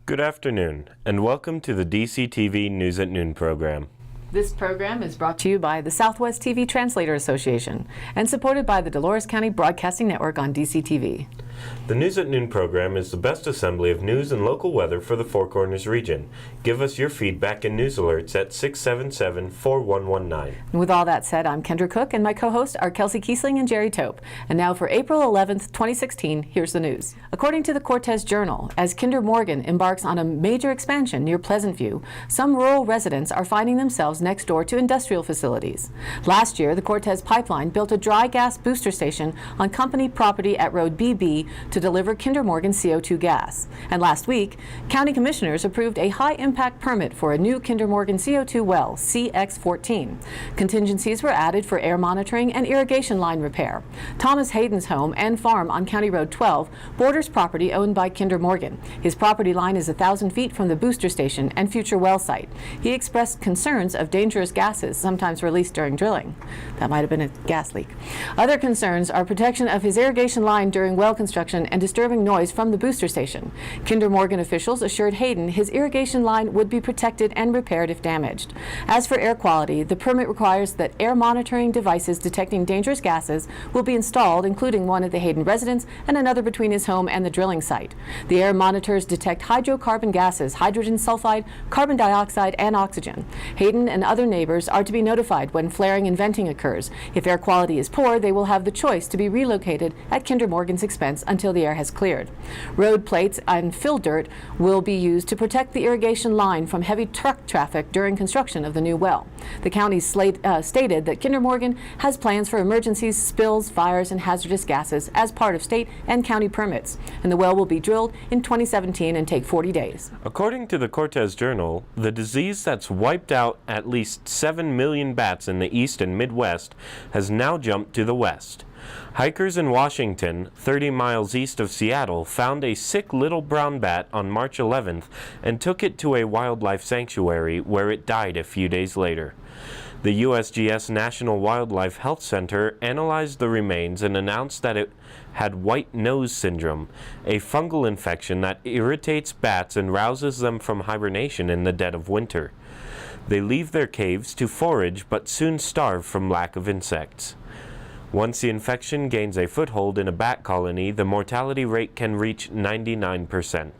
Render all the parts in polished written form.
Good afternoon, and welcome to the DCTV News at Noon program. This program is brought to you by the Southwest TV Translator Association and supported by the Dolores County Broadcasting Network on DCTV. The News at Noon program is the best assembly of news and local weather for the Four Corners region. Give us your feedback and news alerts at 677-4119. And with all that said, I'm Kendra Cook, and my co-hosts are Kelsey Kiesling and Jerry Tope. And now for April 11th, 2016, here's the news. According to the Cortez Journal, as Kinder Morgan embarks on a major expansion near Pleasant View, some rural residents are finding themselves next door to industrial facilities. Last year, the Cortez Pipeline built a dry gas booster station on company property at Road BB to deliver Kinder Morgan CO2 gas. And last week, county commissioners approved a high-impact permit for a new Kinder Morgan CO2 well, CX-14. Contingencies were added for air monitoring and irrigation line repair. Thomas Hayden's home and farm on County Road 12 borders property owned by Kinder Morgan. His property line is 1,000 feet from the booster station and future well site. He expressed concerns of dangerous gases sometimes released during drilling. That might have been a gas leak. Other concerns are protection of his irrigation line during well construction and disturbing noise from the booster station. Kinder Morgan officials assured Hayden his irrigation line would be protected and repaired if damaged. As for air quality, the permit requires that air monitoring devices detecting dangerous gases will be installed, including one at the Hayden residence and another between his home and the drilling site. The air monitors detect hydrocarbon gases, hydrogen sulfide, carbon dioxide, and oxygen. Hayden and other neighbors are to be notified when flaring and venting occurs. If air quality is poor, they will have the choice to be relocated at Kinder Morgan's expense until the air has cleared. Road plates and fill dirt will be used to protect the irrigation line from heavy truck traffic during construction of the new well. The county stated that Kinder Morgan has plans for emergencies, spills, fires, and hazardous gases as part of state and county permits, and the well will be drilled in 2017 and take 40 days. According to the Cortez Journal, the disease that's wiped out at least 7 million bats in the east and Midwest has now jumped to the west. Hikers in Washington, 30 miles east of Seattle, found a sick little brown bat on March 11th and took it to a wildlife sanctuary where it died a few days later. The USGS National Wildlife Health Center analyzed the remains and announced that it had white nose syndrome, a fungal infection that irritates bats and rouses them from hibernation in the dead of winter. They leave their caves to forage but soon starve from lack of insects. Once the infection gains a foothold in a bat colony, the mortality rate can reach 99%.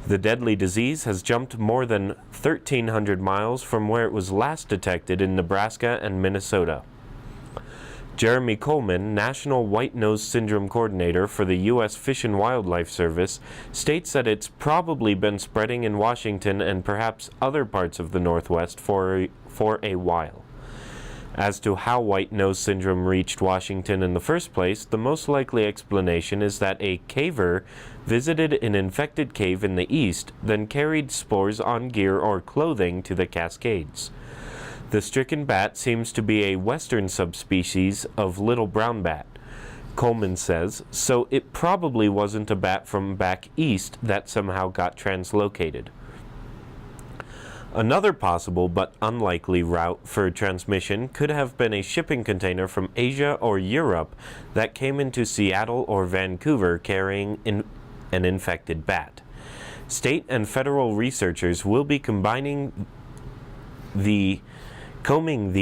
The deadly disease has jumped more than 1,300 miles from where it was last detected in Nebraska and Minnesota. Jeremy Coleman, National White Nose Syndrome Coordinator for the U.S. Fish and Wildlife Service, states that it's probably been spreading in Washington and perhaps other parts of the Northwest for a while. As to how white nose syndrome reached Washington in the first place, the most likely explanation is that a caver visited an infected cave in the east, then carried spores on gear or clothing to the Cascades. The stricken bat seems to be a western subspecies of little brown bat, Coleman says, so it probably wasn't a bat from back east that somehow got translocated. Another possible but unlikely route for transmission could have been a shipping container from Asia or Europe that came into Seattle or Vancouver carrying an infected bat. State and federal researchers will be combing the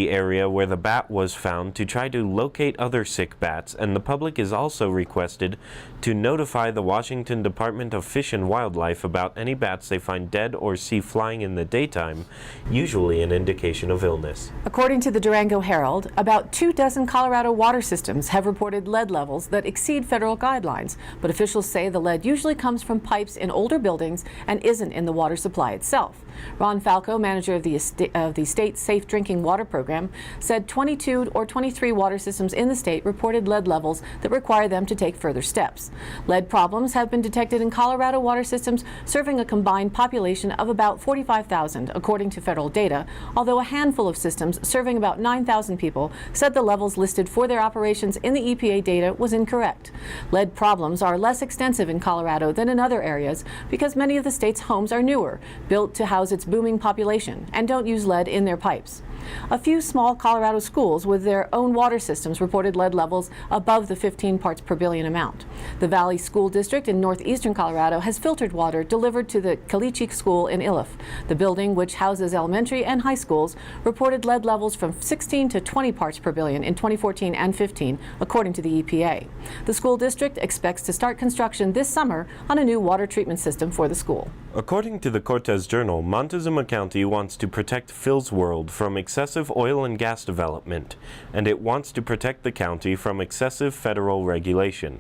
area where the bat was found to try to locate other sick bats, and the public is also requested to notify the Washington Department of Fish and Wildlife about any bats they find dead or see flying in the daytime, usually an indication of illness. According to the Durango Herald, about 24 Colorado water systems have reported lead levels that exceed federal guidelines, but officials say the lead usually comes from pipes in older buildings and isn't in the water supply itself. Ron Falco, manager of the state's Safe Drinking Water Program, said 22 or 23 water systems in the state reported lead levels that require them to take further steps. Lead problems have been detected in Colorado water systems serving a combined population of about 45,000, according to federal data, although a handful of systems serving about 9,000 people said the levels listed for their operations in the EPA data was incorrect. Lead problems are less extensive in Colorado than in other areas because many of the state's homes are newer, built to house its booming population, and don't use lead in their pipes. A few small Colorado schools with their own water systems reported lead levels above the 15 parts per billion amount. The Valley School District in northeastern Colorado has filtered water delivered to the Kalichi School in Iliff. The building, which houses elementary and high schools, reported lead levels from 16 to 20 parts per billion in 2014 and 15, according to the EPA. The school district expects to start construction this summer on a new water treatment system for the school. According to the Cortez Journal, Montezuma County wants to protect Phil's World from excessive oil and gas development, and it wants to protect the county from excessive federal regulation.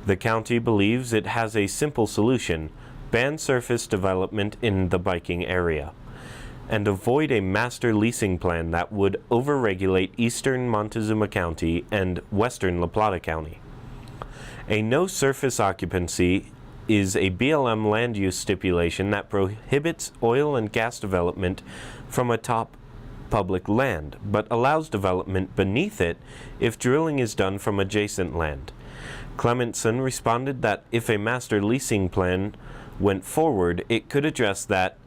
The county believes it has a simple solution: ban surface development in the biking area, and avoid a master leasing plan that would overregulate eastern Montezuma County and western La Plata County. A no surface occupancy is a BLM land use stipulation that prohibits oil and gas development from atop public land, but allows development beneath it if drilling is done from adjacent land. Clementson responded that if a master leasing plan went forward, it could address that,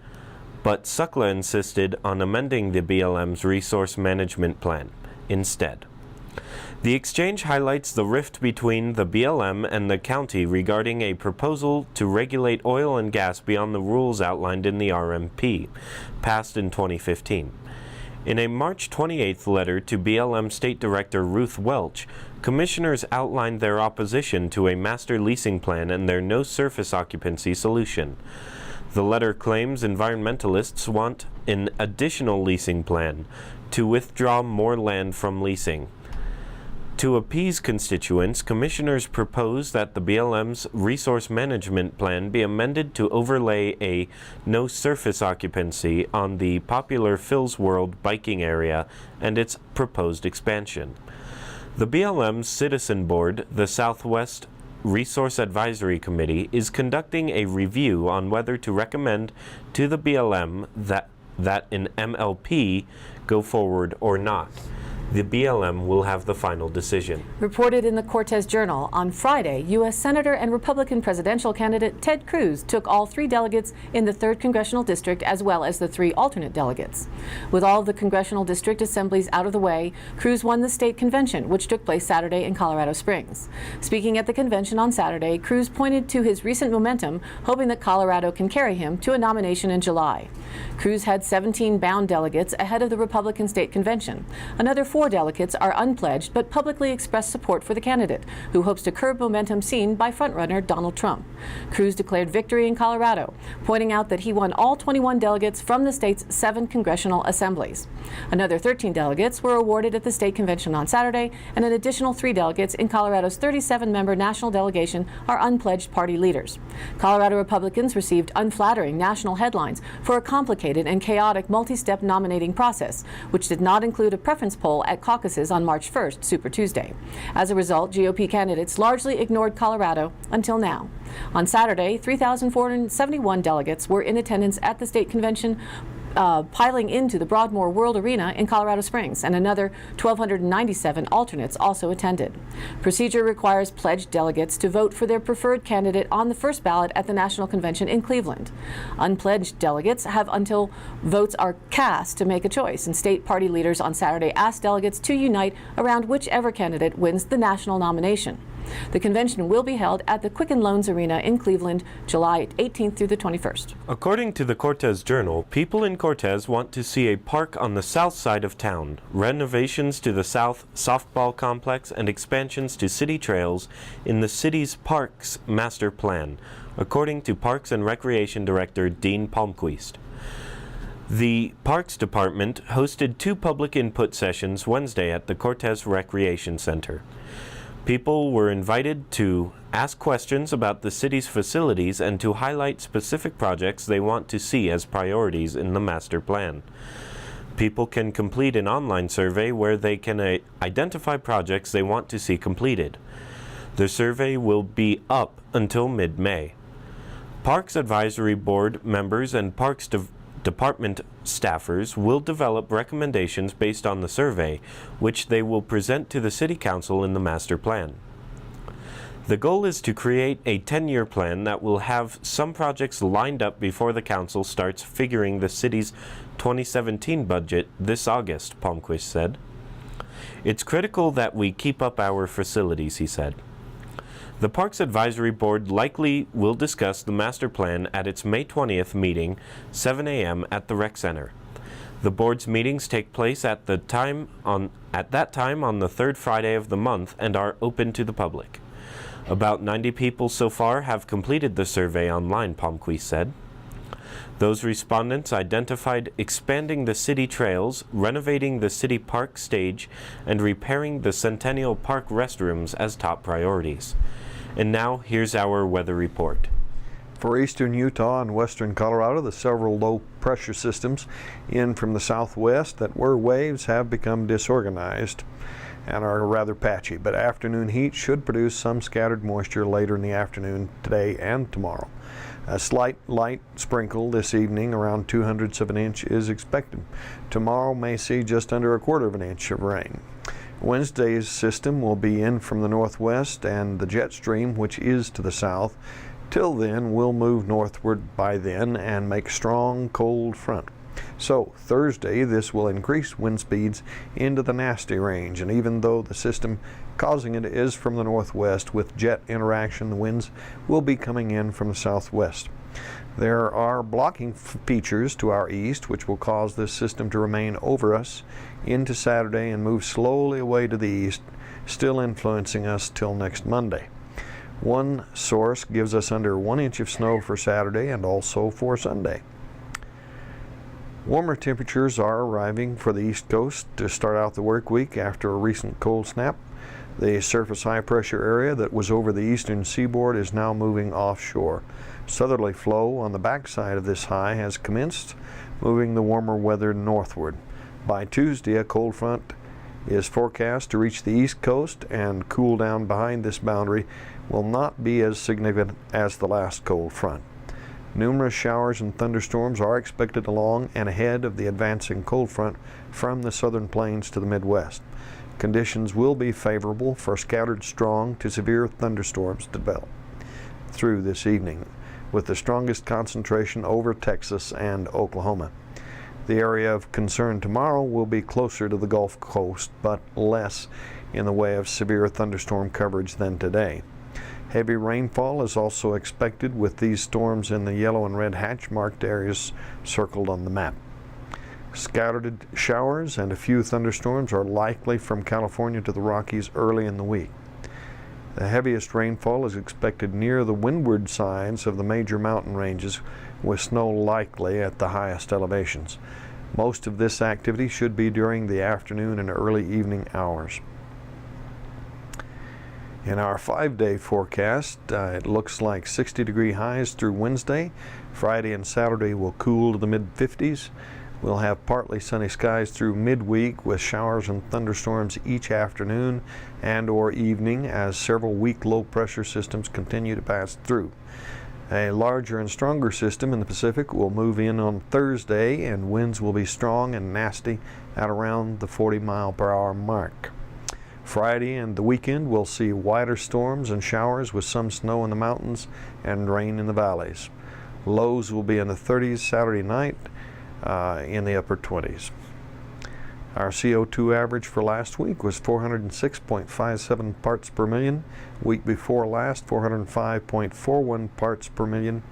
but Sukla insisted on amending the BLM's resource management plan instead. The exchange highlights the rift between the BLM and the county regarding a proposal to regulate oil and gas beyond the rules outlined in the RMP, passed in 2015. In a March 28th letter to BLM State Director Ruth Welch, commissioners outlined their opposition to a master leasing plan and their no surface occupancy solution. The letter claims environmentalists want an additional leasing plan to withdraw more land from leasing. To appease constituents, commissioners propose that the BLM's resource management plan be amended to overlay a no surface occupancy on the popular Phil's World biking area and its proposed expansion. The BLM's Citizen Board, the Southwest Resource Advisory Committee, is conducting a review on whether to recommend to the BLM that an MLP go forward or not. The BLM will have the final decision. Reported in the Cortez Journal, on Friday, U.S. Senator and Republican presidential candidate Ted Cruz took all 3 delegates in the 3rd Congressional District as well as the 3 alternate delegates. With all of the congressional district assemblies out of the way, Cruz won the state convention, which took place Saturday in Colorado Springs. Speaking at the convention on Saturday, Cruz pointed to his recent momentum, hoping that Colorado can carry him to a nomination in July. Cruz had 17 bound delegates ahead of the Republican state convention. Another 4 delegates are unpledged but publicly expressed support for the candidate, who hopes to curb momentum seen by frontrunner Donald Trump. Cruz declared victory in Colorado, pointing out that he won all 21 delegates from the state's 7 congressional assemblies. Another 13 delegates were awarded at the state convention on Saturday, and an additional 3 delegates in Colorado's 37-member national delegation are unpledged party leaders. Colorado Republicans received unflattering national headlines for a complicated and chaotic multi-step nominating process, which did not include a preference poll at caucuses on March 1st, Super Tuesday. As a result, GOP candidates largely ignored Colorado until now. On Saturday, 3,471 delegates were in attendance at the state convention, piling into the Broadmoor World Arena in Colorado Springs, and another 1,297 alternates also attended. Procedure requires pledged delegates to vote for their preferred candidate on the first ballot at the National Convention in Cleveland. Unpledged delegates have until votes are cast to make a choice, and state party leaders on Saturday asked delegates to unite around whichever candidate wins the national nomination. The convention will be held at the Quicken Loans Arena in Cleveland, July 18th through the 21st. According to the Cortez Journal, people in Cortez want to see a park on the south side of town, renovations to the south softball complex, and expansions to city trails in the city's parks master plan, according to Parks and Recreation Director Dean Palmquist. The Parks Department hosted 2 public input sessions Wednesday at the Cortez Recreation Center. People were invited to ask questions about the city's facilities and to highlight specific projects they want to see as priorities in the master plan. People can complete an online survey where they can identify projects they want to see completed. The survey will be up until mid-May. Parks Advisory Board members and Parks Department staffers will develop recommendations based on the survey, which they will present to the City Council in the master plan. The goal is to create a 10-year plan that will have some projects lined up before the council starts figuring the city's 2017 budget this August, Palmquist said. It's critical that we keep up our facilities, he said. The Parks Advisory Board likely will discuss the master plan at its May 20th meeting, 7 a.m. at the Rec Center. The board's meetings take place at that time on the third Friday of the month and are open to the public. About 90 people so far have completed the survey online, Palmquist said. Those respondents identified expanding the city trails, renovating the city park stage, and repairing the Centennial Park restrooms as top priorities. And now, here's our weather report. For eastern Utah and western Colorado, the several low-pressure systems in from the southwest that were waves have become disorganized and are rather patchy, but afternoon heat should produce some scattered moisture later in the afternoon today and tomorrow. A slight light sprinkle this evening, around 2/100 of an inch, is expected. Tomorrow may see just under 1/4 of an inch of rain. Wednesday's system will be in from the northwest, and the jet stream, which is to the south, till then will move northward by then and make strong cold front. So Thursday, this will increase wind speeds into the nasty range, and even though the system causing it is from the northwest, with jet interaction, the winds will be coming in from the southwest. There are blocking features to our east, which will cause this system to remain over us into Saturday and move slowly away to the east, still influencing us till next Monday. One source gives us under 1 inch of snow for Saturday and also for Sunday. Warmer temperatures are arriving for the East Coast to start out the work week after a recent cold snap. The surface high pressure area that was over the eastern seaboard is now moving offshore. Southerly flow on the backside of this high has commenced, moving the warmer weather northward. By Tuesday, a cold front is forecast to reach the East Coast, and cool down behind this boundary will not be as significant as the last cold front. Numerous showers and thunderstorms are expected along and ahead of the advancing cold front from the southern plains to the Midwest. Conditions will be favorable for scattered strong to severe thunderstorms to develop through this evening, with the strongest concentration over Texas and Oklahoma. The area of concern tomorrow will be closer to the Gulf Coast, but less in the way of severe thunderstorm coverage than today. Heavy rainfall is also expected, with these storms in the yellow and red hatch marked areas circled on the map. Scattered showers and a few thunderstorms are likely from California to the Rockies early in the week. The heaviest rainfall is expected near the windward sides of the major mountain ranges, with snow likely at the highest elevations. Most of this activity should be during the afternoon and early evening hours. In our 5-day forecast, it looks like 60-degree highs through Wednesday. Friday and Saturday will cool to the mid-50s. We'll have partly sunny skies through midweek, with showers and thunderstorms each afternoon and or evening as several weak low-pressure systems continue to pass through. A larger and stronger system in the Pacific will move in on Thursday, and winds will be strong and nasty at around the 40-mile-per-hour mark. Friday and the weekend will see wider storms and showers, with some snow in the mountains and rain in the valleys. Lows will be in the 30s Saturday night, in the upper 20s. Our CO2 average for last week was 406.57 parts per million. Week before last, 405.41 parts per million.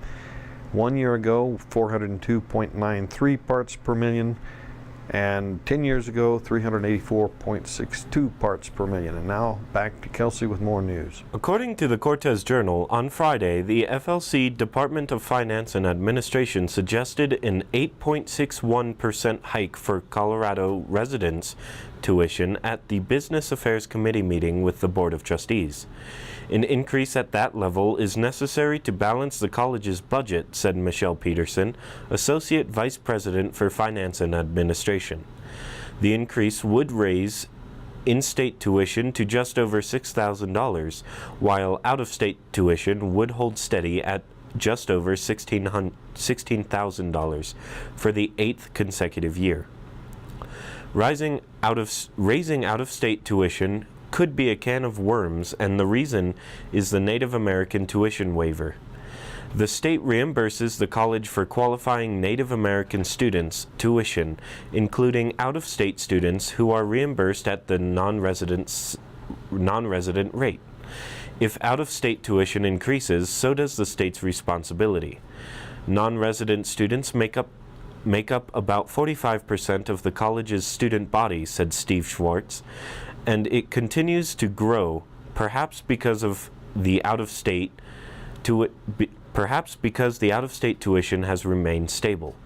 1 year ago, 402.93 parts per million. And 10 years ago, 384.62 parts per million. And now back to Kelsey with more news. According to the Cortez Journal, on Friday, the FLC Department of Finance and Administration suggested an 8.61% hike for Colorado residents' tuition at the Business Affairs Committee meeting with the Board of Trustees. An increase at that level is necessary to balance the college's budget, said Michelle Peterson, Associate Vice President for Finance and Administration. The increase would raise in-state tuition to just over $6,000, while out-of-state tuition would hold steady at just over $16,000 for the 8th consecutive year. Raising out-of-state tuition could be a can of worms, and the reason is the Native American tuition waiver. The state reimburses the college for qualifying Native American students' tuition, including out-of-state students who are reimbursed at the non-resident rate. If out-of-state tuition increases, so does the state's responsibility. Non-resident students make up about 45% of the college's student body, said Steve Schwartz, and it continues to grow, perhaps because the out-of-state tuition has remained stable.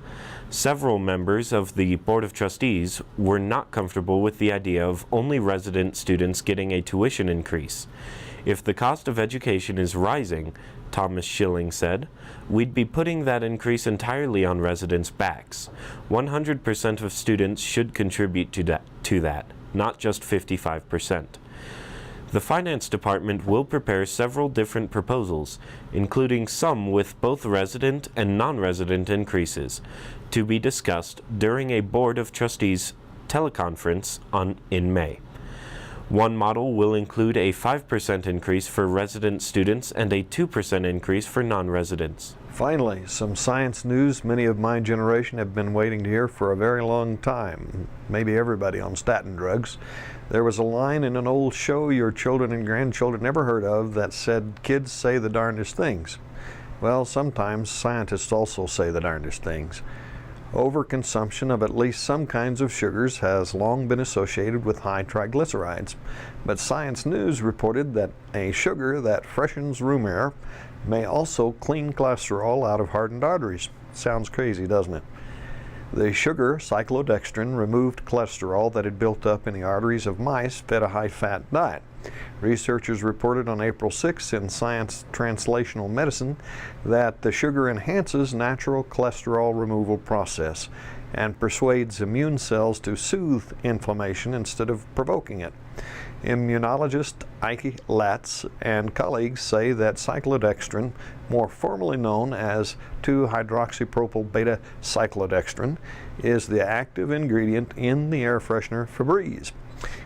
Several members of the Board of Trustees were not comfortable with the idea of only resident students getting a tuition increase. If the cost of education is rising, Thomas Schilling said, we'd be putting that increase entirely on residents' backs. 100% of students should contribute to that, not just 55%. The Finance Department will prepare several different proposals, including some with both resident and non-resident increases, to be discussed during a Board of Trustees teleconference in May. One model will include a 5% increase for resident students and a 2% increase for non-residents. Finally, some science news many of my generation have been waiting to hear for a very long time. Maybe everybody on statin drugs. There was a line in an old show your children and grandchildren never heard of that said, "Kids say the darndest things." Well, sometimes scientists also say the darndest things. Overconsumption of at least some kinds of sugars has long been associated with high triglycerides, but Science News reported that a sugar that freshens room air may also clean cholesterol out of hardened arteries. Sounds crazy, doesn't it? The sugar, cyclodextrin, removed cholesterol that had built up in the arteries of mice fed a high-fat diet. Researchers reported on April 6 in Science Translational Medicine that the sugar enhances natural cholesterol removal process and persuades immune cells to soothe inflammation instead of provoking it. Immunologist Ike Latz and colleagues say that cyclodextrin, more formally known as 2-hydroxypropyl beta-cyclodextrin, is the active ingredient in the air freshener Febreze.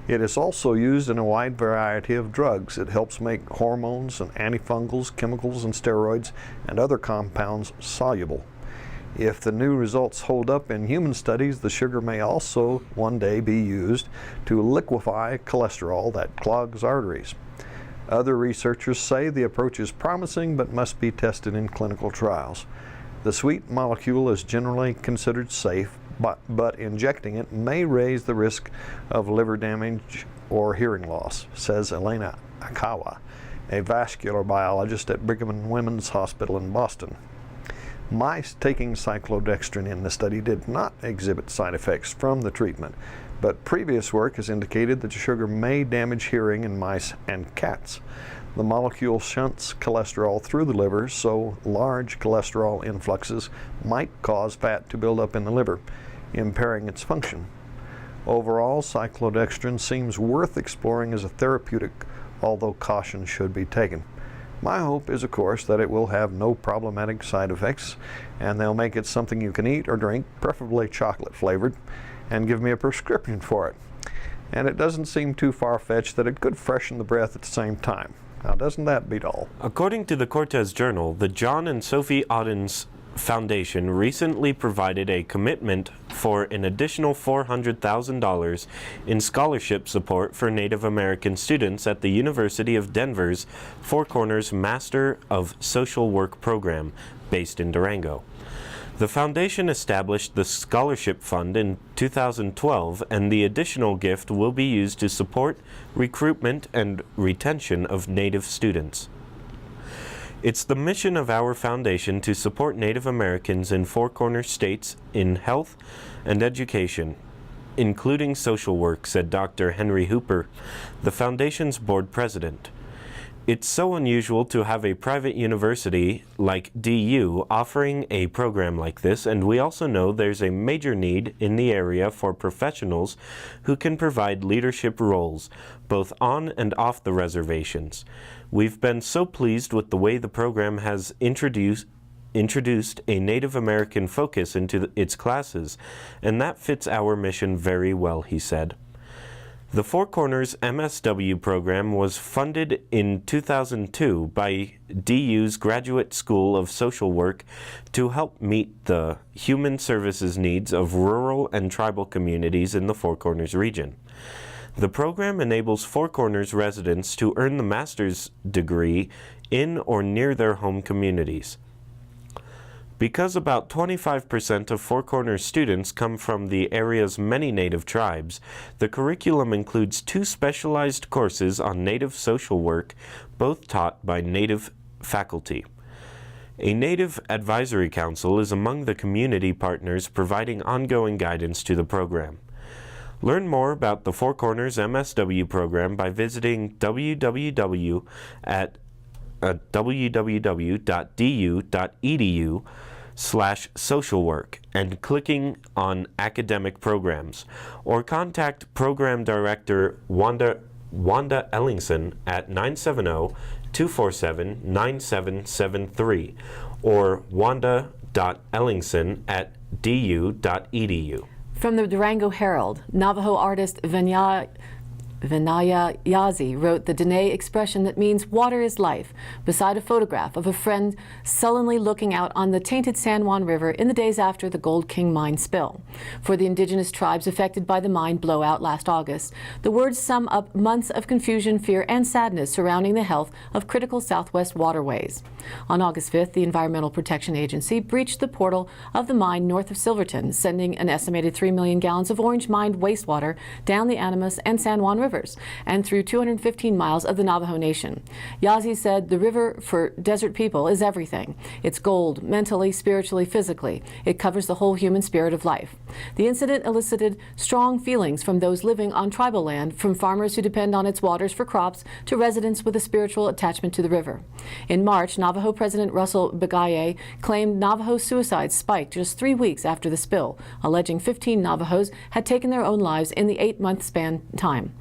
It is also used in a wide variety of drugs. It helps make hormones and antifungals, chemicals and steroids, and other compounds soluble. If the new results hold up in human studies, the sugar may also one day be used to liquefy cholesterol that clogs arteries. Other researchers say the approach is promising but must be tested in clinical trials. The sweet molecule is generally considered safe, but injecting it may raise the risk of liver damage or hearing loss, says Elena Akawa, a vascular biologist at Brigham and Women's Hospital in Boston. Mice taking cyclodextrin in the study did not exhibit side effects from the treatment, but previous work has indicated that the sugar may damage hearing in mice and cats. The molecule shunts cholesterol through the liver, so large cholesterol influxes might cause fat to build up in the liver, impairing its function. Overall, cyclodextrin seems worth exploring as a therapeutic, although caution should be taken. My hope is, of course, that it will have no problematic side effects, and they'll make it something you can eat or drink, preferably chocolate flavored, and give me a prescription for it. And it doesn't seem too far-fetched that it could freshen the breath at the same time. Now, doesn't that beat all? According to the Cortez Journal, the John and Sophie Audens Foundation recently provided a commitment for an additional $400,000 in scholarship support for Native American students at the University of Denver's Four Corners Master of Social Work program, based in Durango. The foundation established the scholarship fund in 2012, and the additional gift will be used to support recruitment and retention of Native students. It's the mission of our foundation to support Native Americans in Four Corners states in health and education, including social work, said Dr. Henry Hooper, the foundation's board president. It's so unusual to have a private university like DU offering a program like this, and we also know there's a major need in the area for professionals who can provide leadership roles, both on and off the reservations. We've been so pleased with the way the program has introduced a Native American focus into its classes, and that fits our mission very well, he said. The Four Corners MSW program was funded in 2002 by DU's Graduate School of Social Work to help meet the human services needs of rural and tribal communities in the Four Corners region. The program enables Four Corners residents to earn the master's degree in or near their home communities. Because about 25% of Four Corners students come from the area's many Native tribes, the curriculum includes 2 specialized courses on Native social work, both taught by Native faculty. A Native Advisory Council is among the community partners providing ongoing guidance to the program. Learn more about the Four Corners MSW program by visiting www.du.edu/social work and clicking on academic programs, or contact Program Director Wanda Ellingson at 970-247-9773 or wanda.ellingson@du.edu. From the Durango Herald, Navajo artist Vinaya Yazi wrote the Dene expression that means water is life, beside a photograph of a friend sullenly looking out on the tainted San Juan River in the days after the Gold King mine spill. For the indigenous tribes affected by the mine blowout last August, the words sum up months of confusion, fear, and sadness surrounding the health of critical Southwest waterways. On August 5th, the Environmental Protection Agency breached the portal of the mine north of Silverton, sending an estimated 3 million gallons of orange-mined wastewater down the Animas and San Juan Rivers and through 215 miles of the Navajo Nation. Yazi said the river for desert people is everything. It's gold, mentally, spiritually, physically. It covers the whole human spirit of life. The incident elicited strong feelings from those living on tribal land, from farmers who depend on its waters for crops to residents with a spiritual attachment to the river. In March, Navajo President Russell Begaye claimed Navajo suicides spiked just 3 weeks after the spill, alleging 15 Navajos had taken their own lives in the 8-month span time.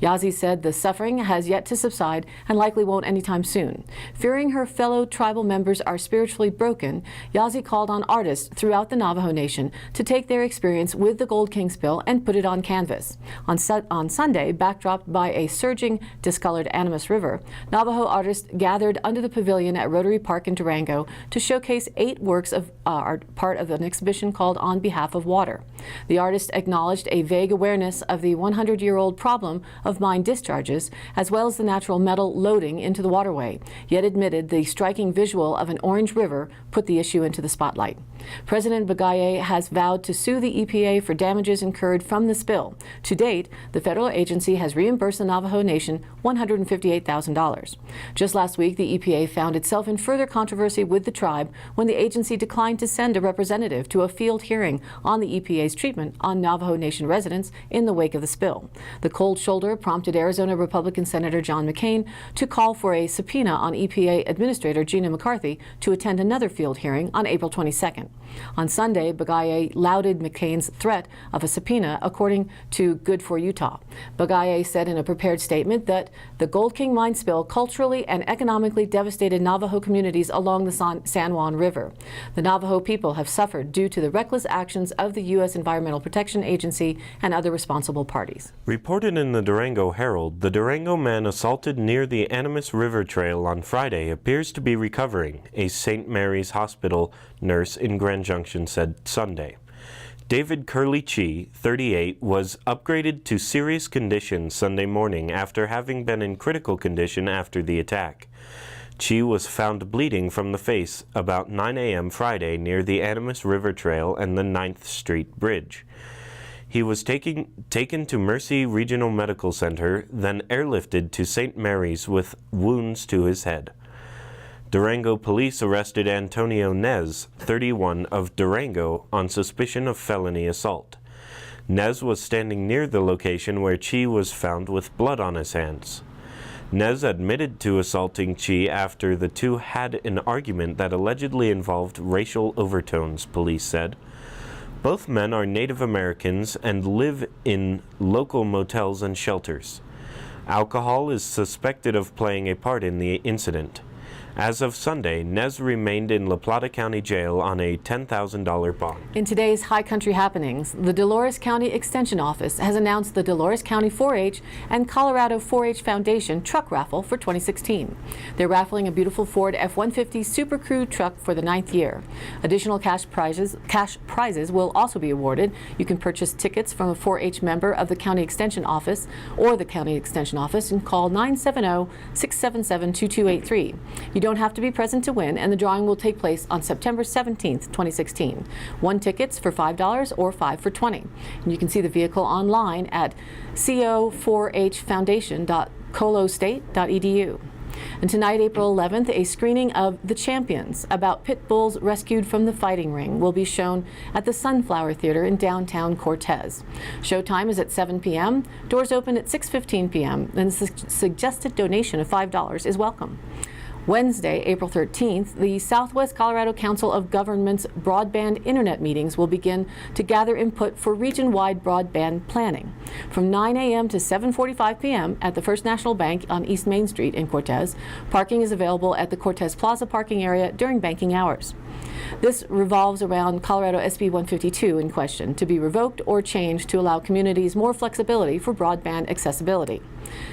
Yazi said the suffering has yet to subside and likely won't anytime soon. Fearing her fellow tribal members are spiritually broken, Yazi called on artists throughout the Navajo Nation to take their experience with the Gold King spill and put it on canvas. On Sunday, backdropped by a surging, discolored Animas River, Navajo artists gathered under the pavilion at Rotary Park in Durango to showcase 8 works of art, part of an exhibition called On Behalf of Water. The artists acknowledged a vague awareness of the 100-year-old problem of mine discharges, as well as the natural metal loading into the waterway, yet admitted the striking visual of an orange river put the issue into the spotlight. President Begaye has vowed to sue the EPA for damages incurred from the spill. To date, the federal agency has reimbursed the Navajo Nation $158,000. Just last week, the EPA found itself in further controversy with the tribe when the agency declined to send a representative to a field hearing on the EPA's treatment on Navajo Nation residents in the wake of the spill. The cold shoulder prompted Arizona Republican Senator John McCain to call for a subpoena on EPA Administrator Gina McCarthy to attend another field hearing on April 22nd. On Sunday, Begaye lauded McCain's threat of a subpoena, according to Good for Utah. Begaye said in a prepared statement that the Gold King mine spill culturally and economically devastated Navajo communities along the San Juan River. The Navajo people have suffered due to the reckless actions of the U.S. Environmental Protection Agency and other responsible parties. Reported in the Durango Herald, the Durango man assaulted near the Animas River Trail on Friday appears to be recovering, a St. Mary's Hospital nurse in Grand Junction said Sunday. David Curly Chi, 38, was upgraded to serious condition Sunday morning after having been in critical condition after the attack. Chi was found bleeding from the face about 9 a.m. Friday near the Animas River Trail and the 9th Street Bridge. He was taken to Mercy Regional Medical Center, then airlifted to St. Mary's with wounds to his head. Durango police arrested Antonio Nez, 31, of Durango on suspicion of felony assault. Nez was standing near the location where Chi was found with blood on his hands. Nez admitted to assaulting Chi after the two had an argument that allegedly involved racial overtones, police said. Both men are Native Americans and live in local motels and shelters. Alcohol is suspected of playing a part in the incident. As of Sunday, Nez remained in La Plata County Jail on a $10,000 bond. In today's High Country happenings, the Dolores County Extension Office has announced the Dolores County 4-H and Colorado 4-H Foundation truck raffle for 2016. They're raffling a beautiful Ford F-150 Super Crew truck for the 9th year. Additional cash prizes will also be awarded. You can purchase tickets from a 4-H member of the County Extension Office or the County Extension Office and call 970-677-2283. You don't have to be present to win, and the drawing will take place on September 17th, 2016. One ticket's for $5 or 5 for $20. And you can see the vehicle online at co4hfoundation.colostate.edu. And tonight, April 11th, a screening of The Champions, about pit bulls rescued from the fighting ring, will be shown at the Sunflower Theater in downtown Cortez. Showtime is at 7 p.m., doors open at 6:15 p.m., and the suggested donation of $5 is welcome. Wednesday, April 13th, the Southwest Colorado Council of Governments broadband internet meetings will begin to gather input for region-wide broadband planning. From 9 a.m. to 7:45 p.m. at the First National Bank on East Main Street in Cortez, parking is available at the Cortez Plaza parking area during banking hours. This revolves around Colorado SB 152 in question, to be revoked or changed to allow communities more flexibility for broadband accessibility.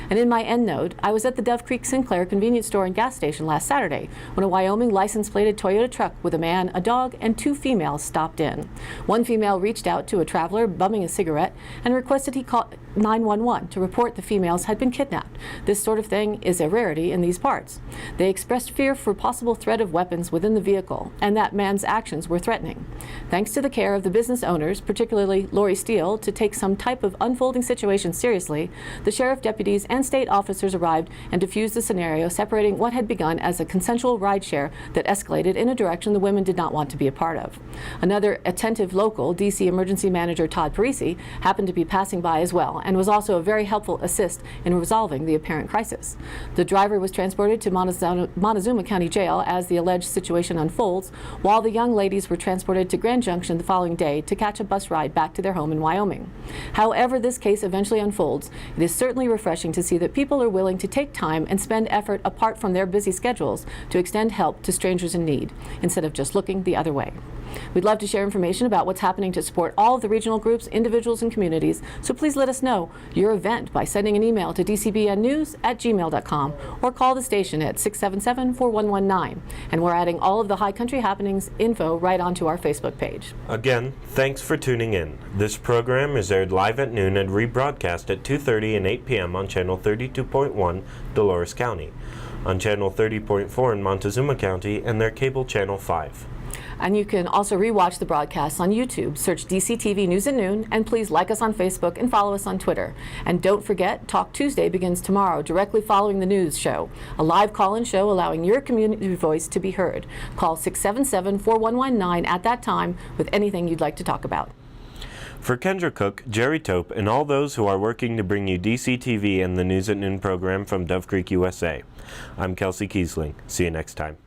And in my endnote, I was at the Dove Creek Sinclair convenience store and gas station last Saturday when a Wyoming license-plated Toyota truck with a man, a dog, and 2 females stopped in. One female reached out to a traveler bumming a cigarette and requested he call 911 to report the females had been kidnapped. This sort of thing is a rarity in these parts. They expressed fear for possible threat of weapons within the vehicle and that man's actions were threatening. Thanks to the care of the business owners, particularly Lori Steele, to take some type of unfolding situation seriously, the sheriff deputies and state officers arrived and diffused the scenario, separating what had begun as a consensual rideshare that escalated in a direction the women did not want to be a part of. Another attentive local, DC Emergency Manager Todd Parisi, happened to be passing by as well and was also a very helpful assist in resolving the apparent crisis. The driver was transported to Montezuma County Jail as the alleged situation unfolds, while the young ladies were transported to Grand Junction the following day to catch a bus ride back to their home in Wyoming. However this case eventually unfolds, it is certainly refreshing to see that people are willing to take time and spend effort apart from their busy schedules to extend help to strangers in need, instead of just looking the other way. We'd love to share information about what's happening to support all of the regional groups, individuals, and communities, so please let us know your event by sending an email to dcbnnews@gmail.com or call the station at 677-4119. And we're adding all of the High Country happenings info right onto our Facebook page. Again, thanks for tuning in. This program is aired live at noon and rebroadcast at 2:30 and 8 p.m. on Channel 32.1 Dolores County, on Channel 30.4 in Montezuma County, and their cable Channel 5. And you can also rewatch the broadcasts on YouTube. Search DCTV News at Noon, and please like us on Facebook and follow us on Twitter. And don't forget, Talk Tuesday begins tomorrow, directly following the news show, a live call-in show allowing your community voice to be heard. Call 677-4119 at that time with anything you'd like to talk about. For Kendra Cook, Jerry Tope, and all those who are working to bring you DCTV and the News at Noon program from Dove Creek, USA, I'm Kelsey Kiesling. See you next time.